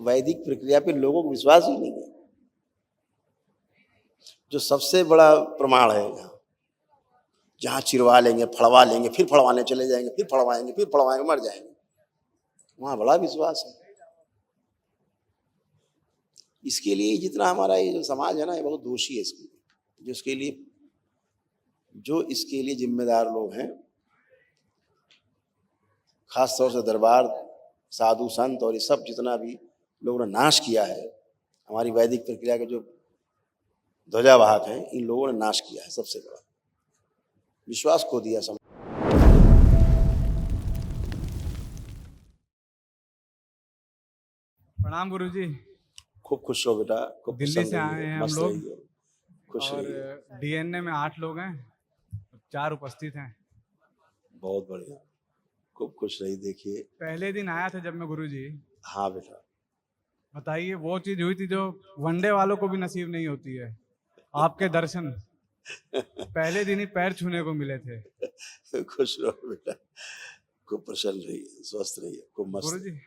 वैदिक प्रक्रिया पे लोगों को विश्वास ही नहीं है, जो सबसे बड़ा प्रमाण है। जहाँ चिरवा लेंगे, फड़वा लेंगे, फिर फड़वाने चले जाएंगे, फिर फड़वाएंगे, फिर फड़वाएंगे, मर जाएंगे, वहाँ बड़ा विश्वास है। इसके लिए जितना हमारा ये जो समाज है ना, ये बहुत दोषी है इसके लिए, जो इसके लिए जिम्मेदार लोग हैं, खास तौर से दरबार, साधु संत और ये सब जितना भी लोगों ने नाश किया है, हमारी वैदिक प्रक्रिया के जो ध्वजावाहक हैं, इन लोगों ने नाश किया है। सबसे बड़ा विश्वास खो दिया समाज। प्रणाम गुरुजी। खूब खुश रहो बेटा, खूब दिल्ली से आए हैं हम लोग, खुश और रहिए। डीएनए में 8 लोग हैं, 4 उपस्थित हैं। बहुत बढ़िया, खूब खुश रही। देखिए पहले दिन आया था जब मैं गुरुजी, हाँ बेटा, बताइए वो चीज हुई थी जो वनडे वालों को भी नसीब नहीं होती है, आपके दर्शन पहले दिन ही पैर छूने को मिले थे। खुश रहो बेटा, खूब प्रसन्न रहिए, स्वस्थ रहिए, खूब मस्त। गुरुजी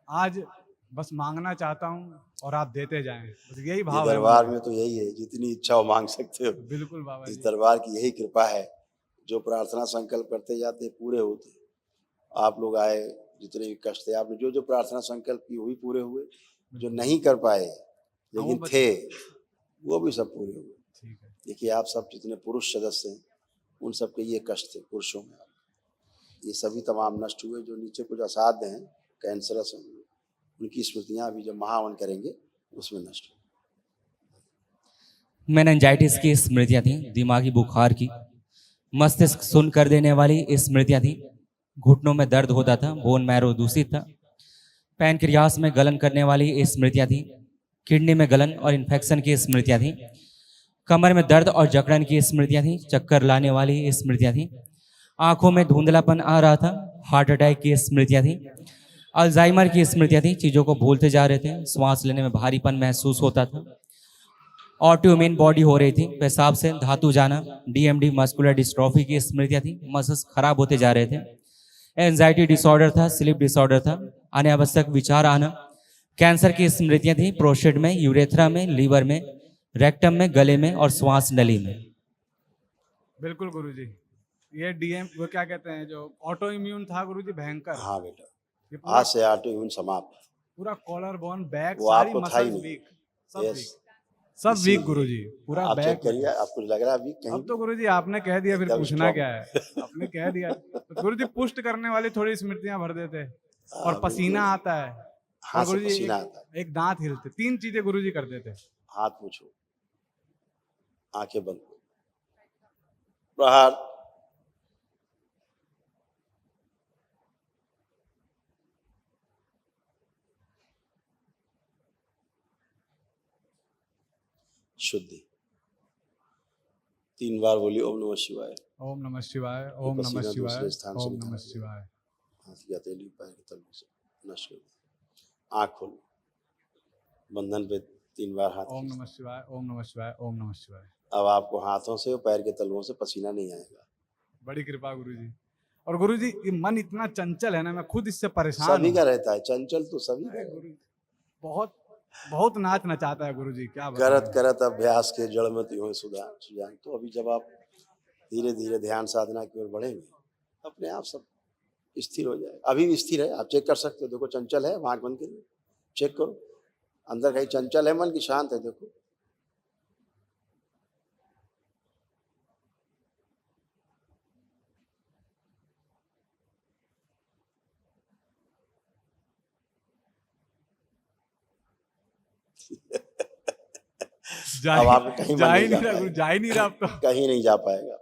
आज बस मांगना चाहता हूँ और आप देते जाएं, बस यही भाव ये है दरबार मुझे। में तो यही है, जितनी इच्छा हो मांग सकते हो। बिल्कुल बाबा इस जी। दरबार की यही कृपा है, जो प्रार्थना संकल्प करते जाते पूरे होते। आप लोग आए, जितने भी कष्ट थे, आपने जो जो प्रार्थना संकल्प की वही पूरे हुए, जो नहीं कर पाए लेकिन थे वो भी सब पूरे हुए। ठीक है। देखिए आप सब जितने पुरुष सदस्य हैं, उन सब के ये कष्ट थे पुरुषों में, ये सभी तमाम नष्ट हुए। जो नीचे कुछ असाध्य हैं, कैंसरस हैं, उनकी स्मृतियां अभी जब महावन करेंगे उसमें नष्ट हो। मेनिंजाइटिस की स्मृतियां थी, दिमागी बुखार की, मस्तिष्क सुन्न कर देने वाली स्मृतियां थी, घुटनों में दर्द होता था, बोन मैरो दूषित था, पैनक्रियास में गलन करने वाली स्मृतियां थी, किडनी में गलन और इन्फेक्शन की स्मृतियां थी, कमर में दर्द और जकड़न की स्मृतियां थी, चक्कर लाने वाली स्मृतियां थी, आंखों में धुंधलापन आ रहा था, हार्ट अटैक की स्मृतियां थी, अल्जाइमर की स्मृतियां थी, चीज़ों को भूलते जा रहे थे, श्वास लेने में भारीपन महसूस होता था, ऑटोइम्यून बॉडी हो रही थी, पेशाब से धातु जाना, डीएमडी मस्कुलर डिस्ट्रॉफी की स्मृतियां थी, मसल्स खराब होते जा रहे थे, एंजाइटी डिसऑर्डर था, स्लीप डिसऑर्डर था, अनावश्यक विचार आना, कैंसर की स्मृतियां थी, प्रोस्टेट में, यूरेथ्रा में, लीवर में, रेक्टम में, गले में और श्वास नली में। बिल्कुल गुरुजी, ये डीएम वो क्या कहते हैं, जो ऑटो इम्यून था गुरुजी, भयंकर। हाँ बेटा, ये पूरा आज से ऑटोइम्यून समाप्त। पूरा कॉलर बोन बैक वो सारी आपको था ही मसल्स नहीं। वीक, सब Yes, वीक, सब वीक गुरुजी, पूरा आप चेक बैक। करिए, आपको लग रहा है अभी कहीं अब तो गुरुजी आपने कह दिया, फिर एकदम पूछना strong। क्या है, आपने कह दिया। तो गुरुजी पुष्ट करने वाली थोड़ी स्मृतियां भर देते, और हाँ, पसीना बिल्कुल। आता है, हाथ और से गुरुजी पसीना आता है, एक दांत हिलते, 3 चीजें गुरुजी कर देते। हाथ पूछो, आंखें बंद करो, प्रहार। शुद्धि 3 बार बोलिए, ओम नमः शिवाय। ओम नमः शिवाय, ओम नमः पसीना शिवाय, दूसरे स्थान से ओम निकाल नमः दिया। शिवाय। हाथ की हथेली पैर के तलवे से नष्ट कर दिया। आँख खोलो, बंधन पे 3 बार हाथ ओम खींचो। नमः शिवाय, ओम नमः शिवाय, ओम नमः शिवाय। अब आपको हाथों से और पैर के तलवों से पसीना नहीं आएगा। बड़ी कृपा गुरुजी। और गुरुजी ये मन इतना चंचल है ना, मैं खुद इससे परेशान सभी हूँ। का रहता है, चंचल तो सभी का। गुरुजी बहुत बहुत नाच नचाता है गुरुजी, क्या करत बताएं। करत अभ्यास के जड़ में त्यों सुजान। तो अभी जब आप धीरे धीरे ध्यान साधना की ओर बढ़ेंगे, अपने आप सब स्थिर हो जाएगा। अभी भी स्थिर है, आप चेक कर सकते हो। देखो चंचल है, आंख बंद करिए, चेक करो अंदर कहीं चंचल है मन की शांत है। देखो अब आप कहीं जा मन ही नहीं जा नहीं रहा गुरु, जा ही नहीं रहा अब तो। कहीं नहीं जा पाएगा,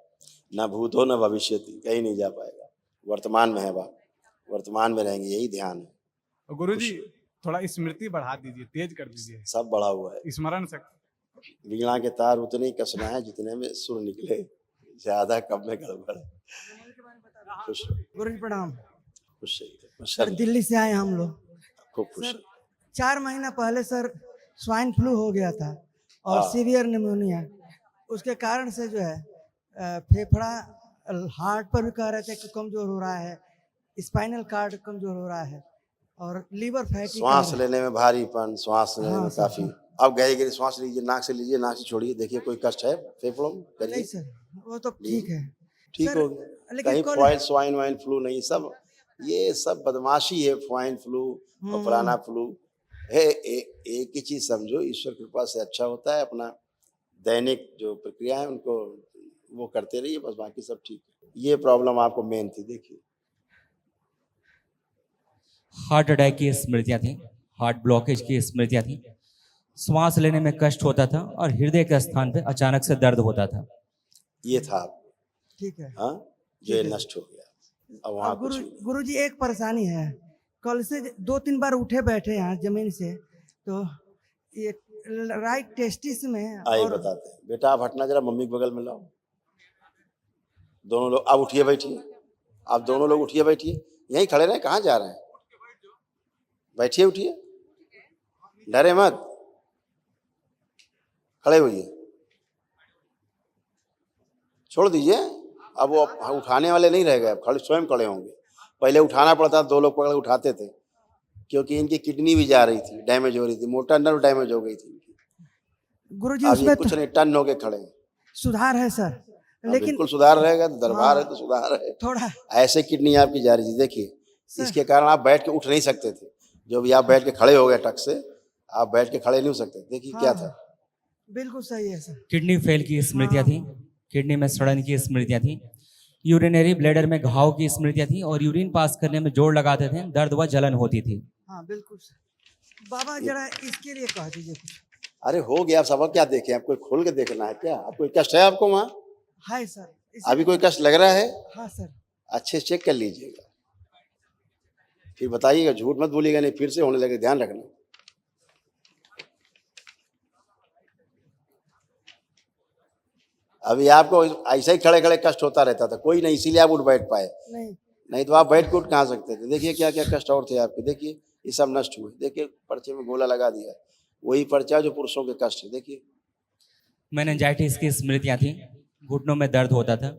ना भूत हो ना भविष्य, कहीं नहीं जा पाएगा। वर्तमान में है बात, वर्तमान में रहेंगे, यही ध्यान है। गुरुजी थोड़ा स्मृति बढ़ा दीजिए, तेज कर दीजिए, सब बढ़ा हुआ है। स्मरण से। वीणा के तार उतने ही कसना है जितने में सुर निकले, ज्यादा कम में गड़बड़ है। खुश गुरु जी प्रणाम। खुश रहिए, सर दिल्ली से आए हम लोग। खूब खुश सर रहिए। 4 महीना पहले सर स्वाइन फ्लू हो गया था और हाँ। Severe pneumonia. उसके कारण से जो है फेफड़ा, हार्ट पर भी कह रहे थे कि कमजोर हो रहा है, स्पाइनल कार्ड कमजोर हो रहा है और लीवर फैटी श्वास लेने में भारीपन, श्वास लेने हाँ में सर, काफी। अब गहरी गहरी श्वास लीजिए, नाक से लीजिए, नाक से छोड़िए, देखिए कोई कष्ट है फेफड़ों में, नहीं करिए, सर, वो तो ठीक है ठीक सर। हो गया। लेकिन कहीं कल फॉइल स्वाइन वाइन फ्लू नहीं, सब ये सब बदमाशी है। स्वाइन फ्लू और फलाना फ्लू है। एक ही चीज समझो, ईश्वर कृपा से अच्छा होता है। अपना दैनिक जो प्रक्रिया है उनको वो करते रहिए, बस बाकी सब ठीक है। ये प्रॉब्लम आपको मेन थी, देखिए। हार्ट अटैक की स्मृतियां थी, हार्ट ब्लॉकेज की स्मृतियां थी, श्वास लेने में कष्ट होता था और हृदय के स्थान पे अचानक से दर्द होता था। ये था आपको, ठीक है। हाँ, जो ये नष्ट हो गया। अब वहाँ अब कुछ भी नहीं। गुरु जी एक परेशानी है, कल से 2-3 बार उठे बैठे यहाँ जमीन से, तो ये राइट टेस्टिस में आइए और बताते हैं। बेटा आप हटना जरा, मम्मी के बगल में लाओ। दोनों लोग अब उठिए बैठिए, आप दोनों लोग उठिए बैठिए, यहीं खड़े रहे, कहाँ जा रहे हैं? बैठिए उठिए, डरे मत, खड़े होइए, छोड़ दीजिए। अब वो उठाने वाले नहीं रह गए, अब खड़े स्वयं खड़े होंगे। पहले उठाना पड़ता, 2 लोग पकड़ उठाते थे, क्योंकि इनकी किडनी भी जा रही थी, डैमेज हो रही थी, मोटा नर्व डैमेज हो गई थी इनकी। गुरु जी अब ये उसमें कुछ तो नहीं, टन होके खड़े हैं। सुधार है सर, हाँ, लेकिन बिल्कुल सुधार रहेगा, तो दरबार है हाँ, तो सुधार है। थोड़ा ऐसे किडनी आपकी जा रही थी, देखिए। सर। इसके कारण आप बैठ के उठ नहीं सकते थे, जो भी आप बैठ के खड़े हो गए टक से, आप बैठ के खड़े नहीं हो सकते। देखिए क्या था। बिल्कुल सही है सर। किडनी फेल की स्मृतियां थी, किडनी में सड़न की स्मृतियां थी, यूरिनरी ब्लैडर में घाव की स्मृतियां थी और यूरिन पास करने में जोर लगाते थे, दर्द व जलन होती थी। हाँ बिल्कुल सर। बाबा जरा इसके लिए कह दीजिए कुछ। अरे हो गया, आप सबक क्या देखें? आप कोई खोल के देखना है क्या? आप कोई कष्ट है आपको वहाँ? हाय सर, अभी कोई कष्ट लग रहा है? हाँ सर। अच्छे से चेक कर लीजिएगा, फिर बताइएगा, झूठ मत बोलिएगा, नहीं फिर से होने लगे, ध्यान रखना। अभी आपको ऐसे ही खड़े खड़े कष्ट होता रहता था, कोई नहीं, इसीलिए आप उठ बैठ पाए। नहीं नहीं तो आप बैठ के उठ कहाँ सकते थे? देखिए क्या क्या कष्ट और थे आपके, देखिए ये सब नष्ट हुए। देखिए पर्चे में गोला लगा दिया, वही पर्चा जो पुरुषों के कष्ट है, देखिए। मेनिंजाइटिस की स्मृतियां थी, घुटनों में दर्द होता था,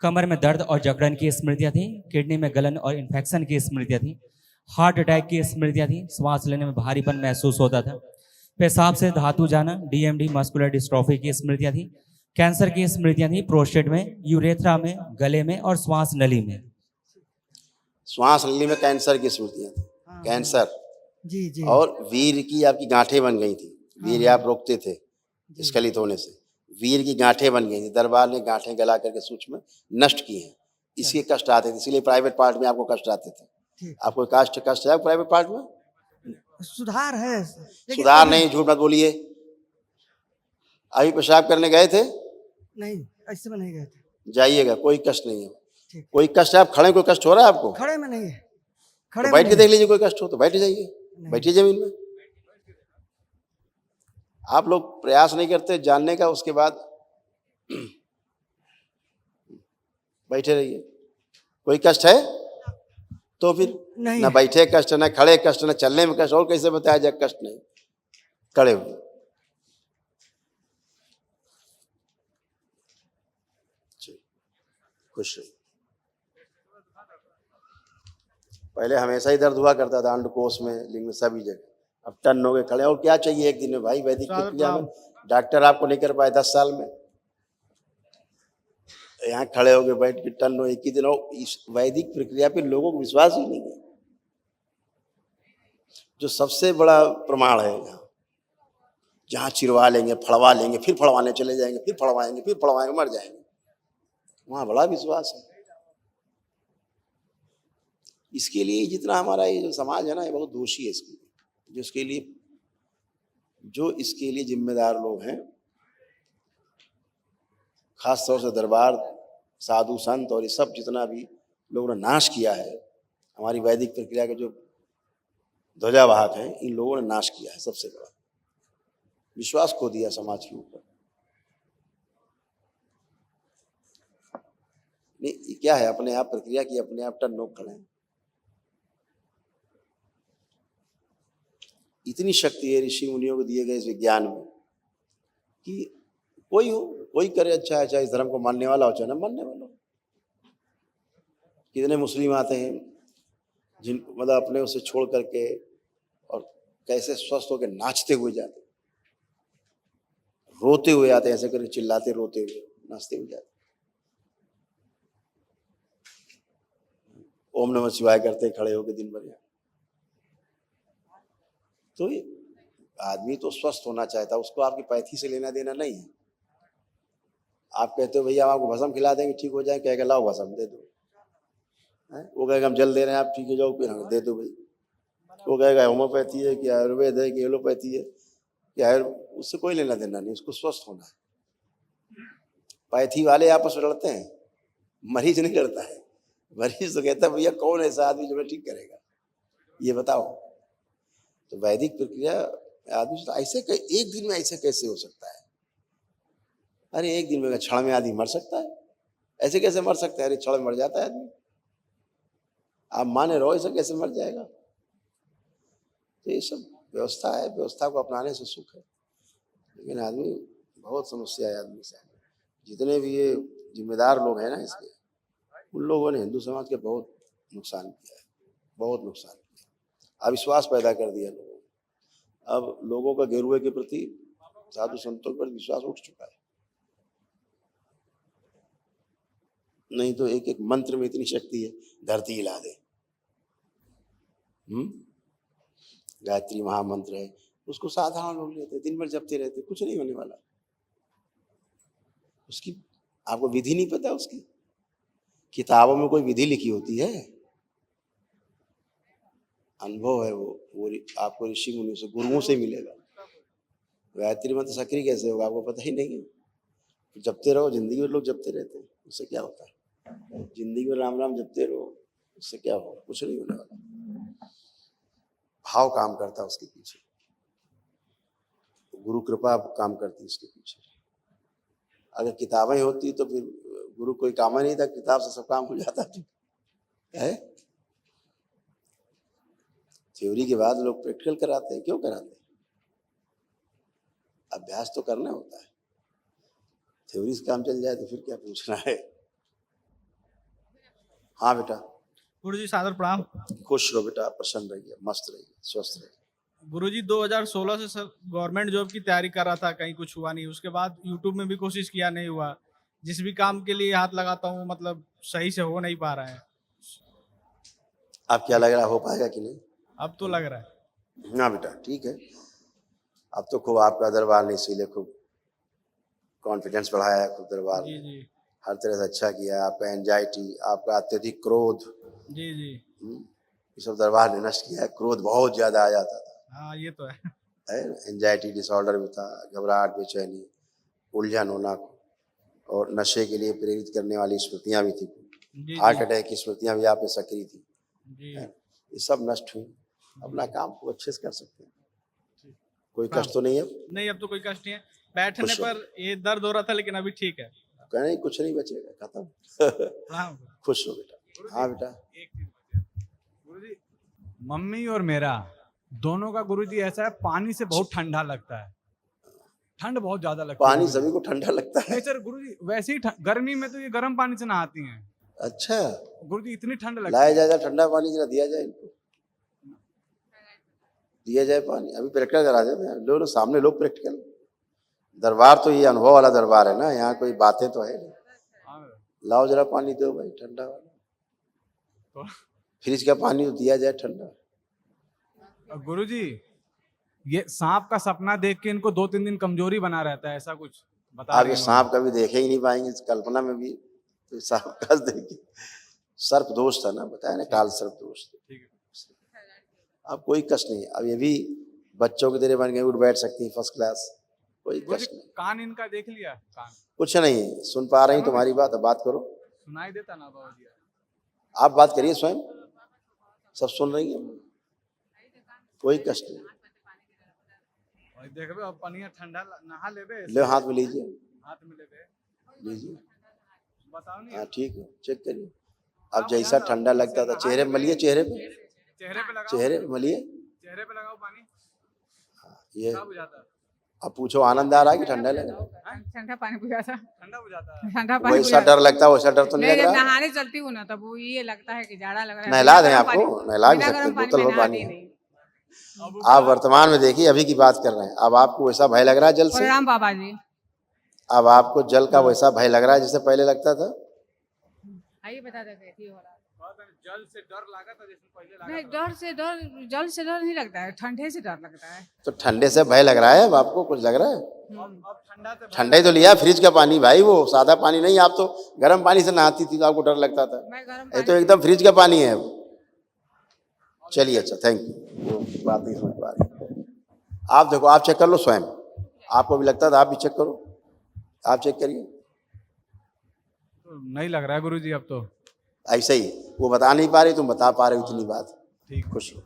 कमर में दर्द और जकड़न की स्मृतियां थी, किडनी में गलन और इन्फेक्शन की स्मृतियां थी, हार्ट अटैक की स्मृतियां थी, श्वास लेने में भारीपन महसूस होता था, पेशाब से धातु जाना, डीएमडी मस्कुलर डिस्ट्रॉफी की स्मृतियां थी, कैंसर की स्मृतियां थी, प्रोस्टेट में, यूरेथ्रा में, गले में और श्वास नली में। श्वास नली में कैंसर की स्मृतियां थी, कैंसर। जी जी। और वीर की आपकी गांठें बन गई थी, वीर आप रोकते थे स्खलित होने से, वीर की गांठें बन गई थी। दरबार ने गांठें गला करके सूक्ष्म नष्ट की हैं, इसके कष्ट आते थे, इसीलिए प्राइवेट पार्ट में आपको कष्ट आते थे। ठीक। आपको कष्ट है प्राइवेट पार्ट में? सुधार है लेकिन सुधार अभी- नहीं, झूठ मत बोलिए। अभी पेशाब करने गए थे? नहीं, ऐसे में नहीं गए थे। जाइएगा, कोई कष्ट नहीं है। ठीक। कोई कष्ट है? आप खड़े, कोई कष्ट हो रहा है आपको? खड़े में नहीं है, तो खड़े में बैठ के नहीं। देख लीजिए, कोई कष्ट हो तो बैठ जाइए, बैठिए जमीन में। आप लोग प्रयास नहीं करते जानने का, उसके बाद बैठे रहिए। कोई कष्ट है तो फिर नहीं ना बैठे कष्ट, ना खड़े कष्ट, ना चलने में कष्ट, और कैसे बताया जाए कष्ट नहीं? खड़े हुए, खुश रहिए। पहले हमेशा ही दर्द हुआ करता था, अंडकोश में, लिंग में, सभी जगह। अब टन हो गए खड़े, और क्या चाहिए एक दिन में भाई? वैदिक प्रक्रिया में डॉक्टर आपको नहीं कर पाए 10 साल में, यहाँ खड़े हो गए बैठ के टन हो एक ही दिन हो। इस वैदिक प्रक्रिया पे लोगों को विश्वास ही नहीं है, जो सबसे बड़ा प्रमाण है। यहाँ जहाँ चिरवा लेंगे, फड़वा लेंगे, फिर फड़वाने चले जाएंगे, फिर फड़वाएंगे, फिर फड़वाएंगे, मर जाएंगे, वहाँ बड़ा विश्वास है। इसके लिए जितना हमारा ये जो समाज है ना, ये बहुत दोषी है इसके लिए। जो इसके लिए जिम्मेदार लोग हैं, खास तौर से दरबार, साधु संत और ये सब जितना भी लोगों ने नाश किया है, हमारी वैदिक प्रक्रिया के जो ध्वजावाहक हैं, इन लोगों ने नाश किया है। सबसे बड़ा विश्वास खो दिया समाज के ऊपर। नहीं, ये क्या है? अपने आप प्रक्रिया की अपने आप टन नोक खड़े हैं। इतनी शक्ति है ऋषि मुनियों को दिए गए इस विज्ञान में कि कोई हो, कोई करे अच्छा है, चाहे इस धर्म को मानने वाला हो चाहे न मानने वाला हो। कितने मुस्लिम आते हैं, जिन मतलब अपने उसे छोड़ करके और कैसे स्वस्थ होकर नाचते हुए जाते, रोते हुए आते, ऐसे करके चिल्लाते रोते हुए नाचते हुए जाते, ओम नमः शिवाय करते खड़े होकर दिन भर। तो ये आदमी तो स्वस्थ होना चाहता है, उसको आपकी पैथी से लेना देना नहीं है। आप कहते हो भैया हम आपको भस्म खिला देंगे ठीक हो जाए, कहेगा लाओ भस्म दे दो, वो कहेगा हम जल दे रहे हैं आप ठीक हो जाओ, फिर दे दो भाई। वो कहेगा होम्योपैथी है कि आयुर्वेद है कि एलोपैथी है कि उससे कोई लेना देना नहीं, उसको स्वस्थ होना है। पैथी वाले आपस में लड़ते हैं, मरीज नहीं लड़ता है। मरीज तो कहता है भैया कौन ऐसा आदमी जो मैं ठीक करेगा, ये बताओ। तो वैदिक प्रक्रिया आदमी ऐसे एक दिन में ऐसे कैसे हो सकता है? अरे एक दिन में क्षण में आदमी मर सकता है, ऐसे कैसे मर सकता है? अरे क्षण में मर जाता है आदमी, आप माने रहो ऐसा कैसे मर जाएगा? तो ये सब व्यवस्था है, व्यवस्था को अपनाने से सुख है। लेकिन आदमी बहुत समस्या है आदमी से। जितने भी ये जिम्मेदार लोग हैं ना इसके, उन लोगों ने हिंदू समाज के बहुत नुकसान किया है, बहुत नुकसान किया, अविश्वास पैदा कर दिया लोगों को। अब लोगों का गेरुए के प्रति, साधु संतों पर विश्वास उठ चुका है। नहीं तो एक एक मंत्र में इतनी शक्ति है, धरती हिला दे। गायत्री महामंत्र है, उसको साधारण लोग लेते, दिन भर जपते रहते, कुछ नहीं होने वाला। उसकी आपको विधि नहीं पता, उसकी किताबों में कोई विधि लिखी होती है? अनुभव है वो आपको ऋषि मुनि से, गुरुओं से मिलेगा। गायत्री मंत्र सक्रिय कैसे होगा आपको पता ही नहीं है। जपते रहो, जिंदगी में लोग जपते रहते हैं, उससे क्या होता है? जिंदगी में राम राम जपते रहो, उससे क्या होगा? कुछ नहीं होने वाला। भाव काम करता है उसके पीछे, गुरु कृपा काम करती है उसके पीछे। अगर किताबें होती तो फिर गुरु कोई काम नहीं था, किताब से सब काम हो जाता है। थ्योरी के बाद लोग प्रैक्टिकल कराते हैं, क्यों कराते हैं? अभ्यास तो करना होता है। थ्योरी से काम चल जाए तो फिर क्या पूछना है। हाँ बेटा। गुरुजी सादर प्रणाम। खुश रहो बेटा, प्रसन्न रहिए, मस्त रहिए, स्वस्थ रहिए। गुरुजी 2016 से सर गवर्नमेंट जॉब की तैयारी कर रहा था, कहीं कुछ हुआ नहीं। उसके बाद यूट्यूब में भी कोशिश किया, नहीं हुआ। जिस भी काम के लिए हाथ लगाता हूँ मतलब सही से हो नहीं पा रहा है। आप क्या लग रहा है, हो पाएगा कि नहीं? अब तो लग रहा है। हाँ बेटा ठीक है। अब तो खूब आपका दरबार ने इसीलिए खूब कॉन्फिडेंस बढ़ाया है, खूब दरबार जी ने जी हर तरह से अच्छा किया। आपका एंजाइटी, आपका अत्यधिक क्रोध, जी जी ये सब दरबार ने नष्ट किया है। क्रोध बहुत ज्यादा आ जाता था, हाँ ये तो है। एंजाइटी डिसऑर्डर भी था, घबराहट, बेचैनी, उलझन होना, और नशे के लिए प्रेरित करने वाली स्मृतियां भी थी। जी हार्ट जी अटैक की स्मृतियां भी आप में सक्रिय थी, जी ये सब नष्ट हुई। अपना काम को अच्छे से कर सकते हैं, कोई हाँ। कष्ट तो नहीं है? नहीं अब तो कोई कष्ट नहीं है। बैठने खुश पर ये दर्द हो रहा था, लेकिन अभी ठीक है। कहने कुछ नहीं बचेगा, खत्म। प्रणाम। खुश हो बेटा। हाँ बेटा। एक चीज गुरुजी, मम्मी और मेरा दोनों का गुरुजी ऐसा है, पानी से बहुत ठंडा लगता है, ठंड बहुत ज्यादा लगती है। पानी गुरुजी। सभी को ठंडा लगता है। नहीं सर गुरुजी, वैसे ही गर्मी में तो ये गर्म पानी से नहाती हैं। अच्छा, गुरुजी इतनी ठंड लगती लाया है। जाए ठंडा पानी जरा दिया जाए इनको, दिया जाए पानी। अभी प्रैक्टिकल करा देते लोग सामने, लोग प्रैक्टिकल। दरबार तो ये अनुभव वाला दरबार है ना, यहाँ कोई बातें तो है नहीं। लाओ जरा पानी दो भाई, ठंडा वाला। तो फ्रिज का पानी तो दिया जाए ठंडा। गुरुजी, ये सांप का सपना देख के इनको 2-3 दिन कमजोरी बना रहता है, ऐसा कुछ बता आप रही ये हैं सांप कभी देखे ही नहीं पाएंगे, कल्पना में भी तो सांप का देखे। सर्प दोष था ना, बताया ना, काल सर्प दोष। ठीक है। अब कोई कष्ट नहीं है। अब ये भी बच्चों की तरह बन गए, उठ बैठ सकती है फर्स्ट क्लास, कोई गुरुजी, कष्ट नहीं। कान इनका देख लिया? कान कुछ नहीं, सुन पा रही तुम्हारी बात, अब बात करो। सुनाई देता ना बाबा जी? आप बात करिए स्वयं, सब सुन रही है, कोई कष्ट नहीं। और देख बे, अब पानी ठंडा नहा लेबे। ले हाथ में लीजिए, हाथ में लेबे, लीजिए। बताओ नहीं। हाँ ठीक है, चेक करिए। अब जैसा ठंडा लगता था, चेहरे पे मलिए, चेहरे पे, चेहरे पे लगाओ, चेहरे पे मलिए। चेहरे पे लगाओ पानी, हाँ, ये क्या बुझाता है? अब पूछो आनंद आ रहा है कि ठंडा लग रहा है? ठंडा पानी पिया था। ठंडा हो जाता है। ठंडा पानी वैसा पिया डर लगता है, वैसा डर तो नहीं नहीं, लग जब रहा? नहाने चलती हूँ ना तब वो ये लगता है कि जाड़ा लग रहा है। नहला बिना दें गर्म आपको, पानी- नहला भी बिना सकते गर्म हैं, पानी बोतल में भर पानी नहाती है। नहीं। आप वर्तमान में देखिए, अभी की बात कर रहे हैं, अब आपको वैसा भय लग रहा है जल से? प्रणाम बाबा जी। अब आपको जल का वैसा भय लग रहा है जैसे पहले लगता था? आइए बता दे कैसी हो रहा है। जल से डर लगा था जैसे पहले लगा नहीं, था। जल से डर नहीं लगता है, ठंडे से डर लगता है। तो ठंडे से भय लग रहा है, अब आपको कुछ लग रहा है? अब ठंडा से ठंडा ही तो लिया, फ्रिज का पानी भाई, वो सादा पानी नहीं। आप तो गर्म पानी से नहाती थी तो आपको डर लगता था, मैं गर्म ये तो पानी एकदम फ्रिज का पानी है। चलिए अच्छा, थैंक यू, वो बात नहीं समझ पा रही। आप देखो, आप चेक कर लो स्वयं, आपको भी लगता था, आप भी चेक करो, आप चेक करिए। तो नहीं लग रहा है गुरुजी अब तो। ऐसे ही वो बता नहीं पा रही, तुम बता पा रहे हो, इतनी बात। ठीक। खुश हो।